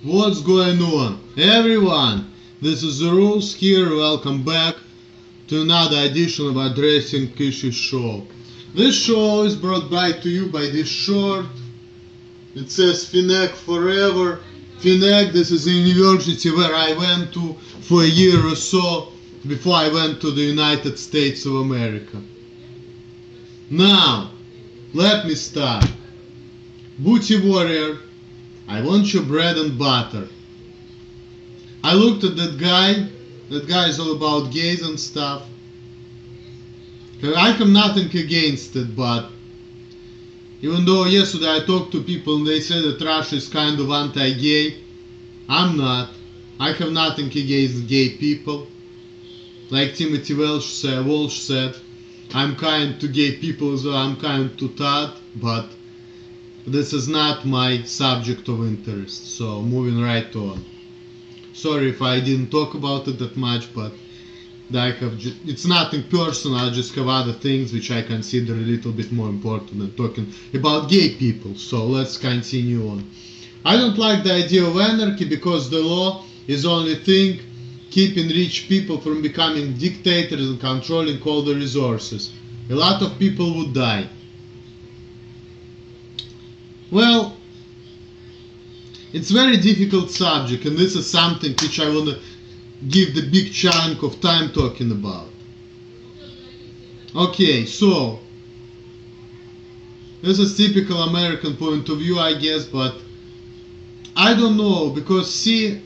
What's going on? Everyone, this is the Rules here. Welcome back to another edition of Addressing Issues show. This show is brought back to you by this short. It says FINEC Forever. FINEC, this is the university where I went to for a year or so before I went to the United States of America. Now, let me start. Booty Warrior, I want your bread and butter. I looked at that guy. That guy is all about gays and stuff. I have nothing against it, but even though yesterday I talked to people and they said that Russia is kind of anti-gay, I'm not. I have nothing against gay people. Like Timothy Walsh said, I'm kind to gay people as well, I'm kind to Todd, but this is not my subject of interest, so moving right on. Sorry if I didn't talk about it that much, but it's nothing personal, I just have other things which I consider a little bit more important than talking about gay people, so let's continue on. I don't like the idea of anarchy because the law is only thing keeping rich people from becoming dictators and controlling all the resources. A lot of people would die. Well, it's a very difficult subject, and this is something which I want to give the big chunk of time talking about. Okay, so this is typical American point of view, I guess, but I don't know, because see,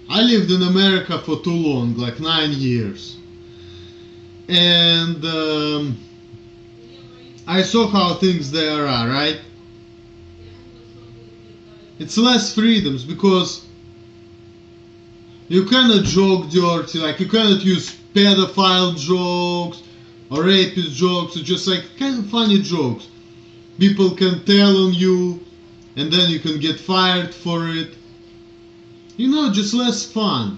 I lived in America for too long, like 9 years, and I saw how things there are, right? It's less freedoms because you cannot joke dirty, like you cannot use pedophile jokes or rapist jokes, or just like kind of funny jokes. People can tell on you and then you can get fired for it. You know, just less fun.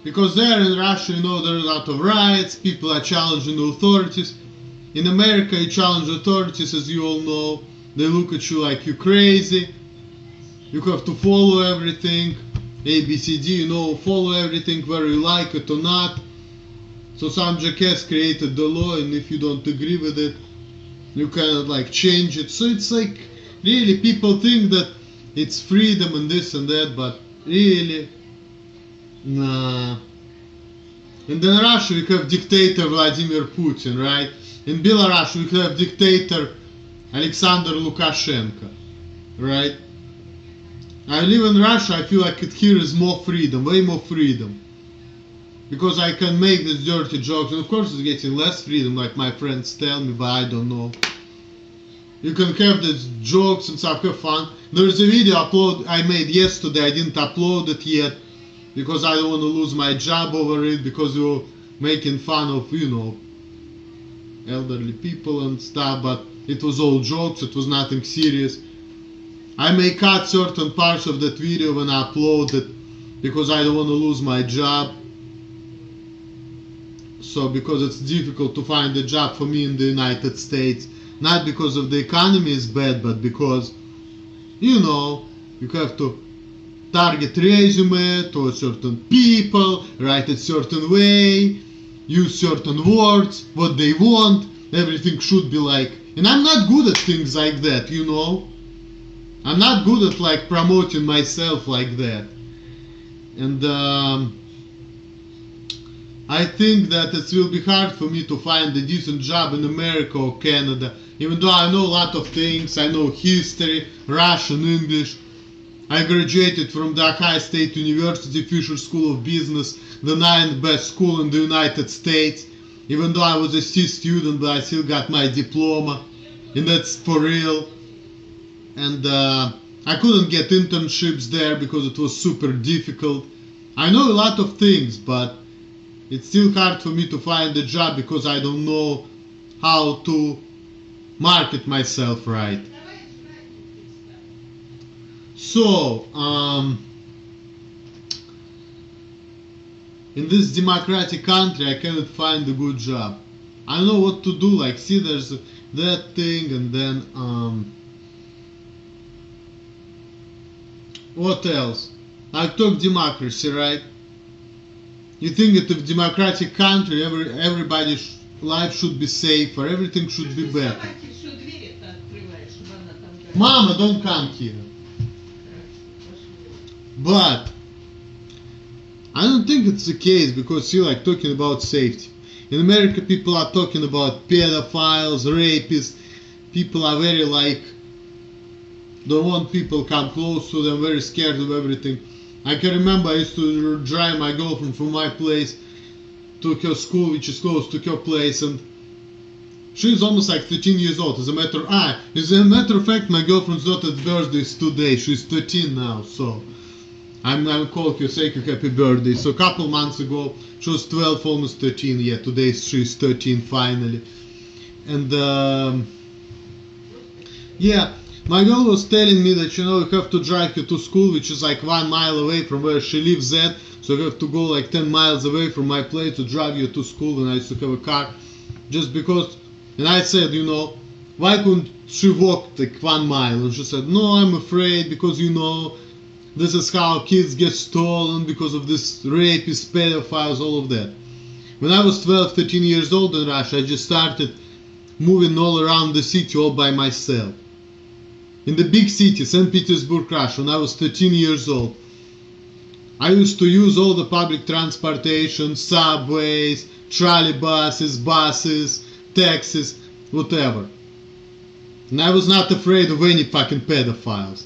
Because there in Russia, you know, there are a lot of riots, people are challenging the authorities. In America, you challenge authorities, as you all know. They look at you like you're crazy. You have to follow everything. ABCD, you know, follow everything whether you like it or not. So some jackass created the law, and if you don't agree with it, you cannot like change it. So it's like, really, people think that it's freedom and this and that, but really, nah. And in Russia we have dictator Vladimir Putin, right? In Belarus we have dictator Alexander Lukashenko, right? I live in Russia, I feel like it here is more freedom, way more freedom. Because I can make these dirty jokes, and of course it's getting less freedom, like my friends tell me, but I don't know. You can have these jokes and stuff, have fun. There's a video I made yesterday, I didn't upload it yet, because I don't want to lose my job over it, because we were making fun of, you know, elderly people and stuff, but it was all jokes, it was nothing serious. I may cut certain parts of that video when I upload it, because I don't want to lose my job. So because it's difficult to find a job for me in the United States, not because of the economy is bad, but because, you know, you have to target resume to certain people, write it certain way, use certain words, what they want, everything should be like, and I'm not good at things like that, you know. I'm not good at like promoting myself like that, and I think that it will be hard for me to find a decent job in America or Canada, even though I know a lot of things. I know history, Russian, English. I graduated from the Ohio State University Fisher School of Business, the 9th best school in the United States, even though I was a C student, but I still got my diploma, and that's for real. And I couldn't get internships there because it was super difficult. I know a lot of things, but it's still hard for me to find a job because I don't know how to market myself right. So, in this democratic country, I cannot find a good job. I don't know what to do, like, see, there's that thing, and then, What else? I talk democracy, right? You think that if democratic country, everybody's life should be safer, everything should be better. Что двери-то открываешь, чтобы она там говорит. Mama, don't come here. But I don't think it's the case because you like talking about safety. In America, people are talking about pedophiles, rapists. People are very like don't want people come close to them, very scared of everything. I can remember I used to drive my girlfriend from my place to her school, which is close to her place, and she's almost like 13 years old. As a matter of fact, my girlfriend's daughter's birthday is today. She's 13 now, so I'm calling her, say her happy birthday. So a couple months ago, she was 12, almost 13. Yeah, today she's 13 finally. And yeah, my girl was telling me that, you know, you have to drive her to school, which is like 1 mile away from where she lives at. So I have to go like 10 miles away from my place to drive you to school, and I used to have a car just because. And I said, you know, why couldn't she walk like 1 mile? And she said, no, I'm afraid because, you know, this is how kids get stolen because of this rapists, pedophiles, all of that. When I was 12, 13 years old in Russia, I just started moving all around the city all by myself. In the big city, St. Petersburg, Russia, when I was 13 years old, I used to use all the public transportation, subways, trolleybuses, buses, taxis, whatever. And I was not afraid of any fucking pedophiles.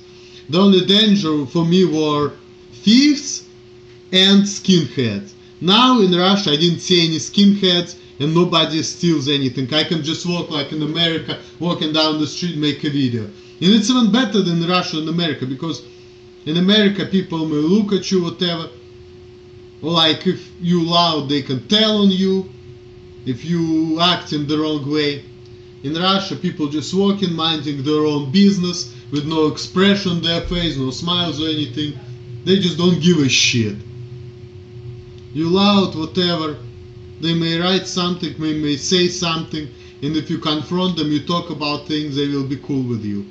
The only danger for me were thieves and skinheads. Now in Russia I didn't see any skinheads and nobody steals anything. I can just walk like in America, walking down the street, make a video. And it's even better than Russia and America because in America people may look at you, whatever. Or like if you loud they can tell on you if you act in the wrong way. In Russia people just walking, minding their own business with no expression on their face, no smiles or anything. They just don't give a shit. You loud, whatever. They may write something, may say something, and if you confront them, you talk about things, they will be cool with you.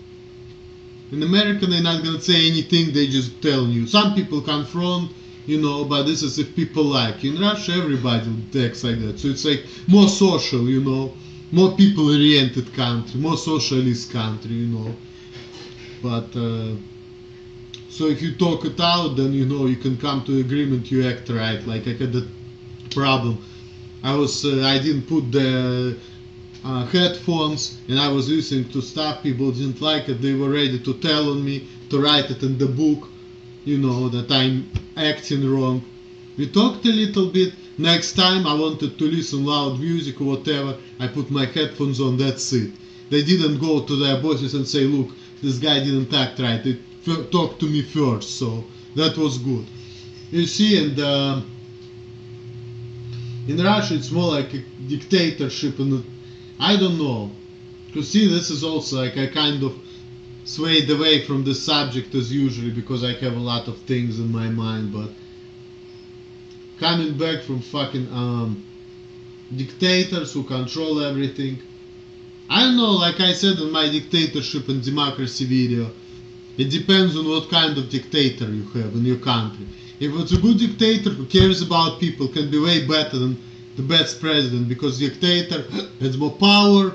In America, they're not gonna say anything, they just tell you. Some people confront, you know, but this is if people like. In Russia, everybody acts like that. So it's like more social, you know, more people-oriented country, more socialist country, you know. But so if you talk it out, then you know you can come to agreement. You act right. Like I had that problem. I didn't put the headphones, and I was listening to stuff people didn't like it. They were ready to tell on me, to write it in the book, you know, that I'm acting wrong. We talked a little bit. Next time I wanted to listen loud music or whatever, I put my headphones on. That's it. They didn't go to their bosses and say, look, this guy didn't act right. They talked to me first, so that was good. You see, and in Russia it's more like a dictatorship, and I don't know. You see, this is also like I kind of swayed away from the subject as usually because I have a lot of things in my mind, but coming back from fucking dictators who control everything. I don't know, like I said in my dictatorship and democracy video, it depends on what kind of dictator you have in your country. If it's a good dictator who cares about people, can be way better than the best president, because the dictator has more power,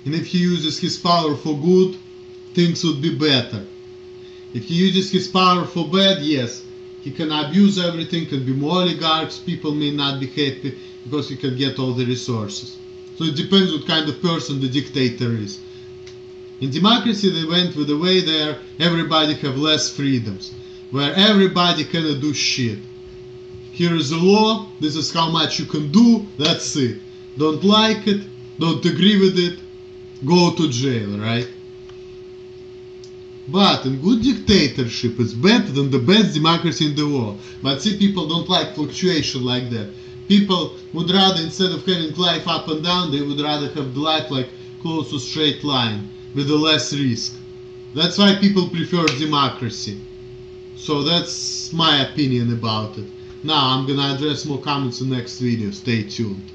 and if he uses his power for good, things would be better. If he uses his power for bad, yes, he can abuse everything, can be more oligarchs, people may not be happy because he can get all the resources. So it depends what kind of person the dictator is. In democracy they went with the way there everybody have less freedoms, where everybody cannot do shit. Here is a law, this is how much you can do, that's it. Don't like it, don't agree with it, go to jail, right? But in good dictatorship it's better than the best democracy in the world. But see, people don't like fluctuation like that. People would rather, instead of having life up and down, they would rather have the life like close to straight line with a less risk. That's why people prefer democracy. So that's my opinion about it. Now I'm gonna address more comments in the next video. Stay tuned.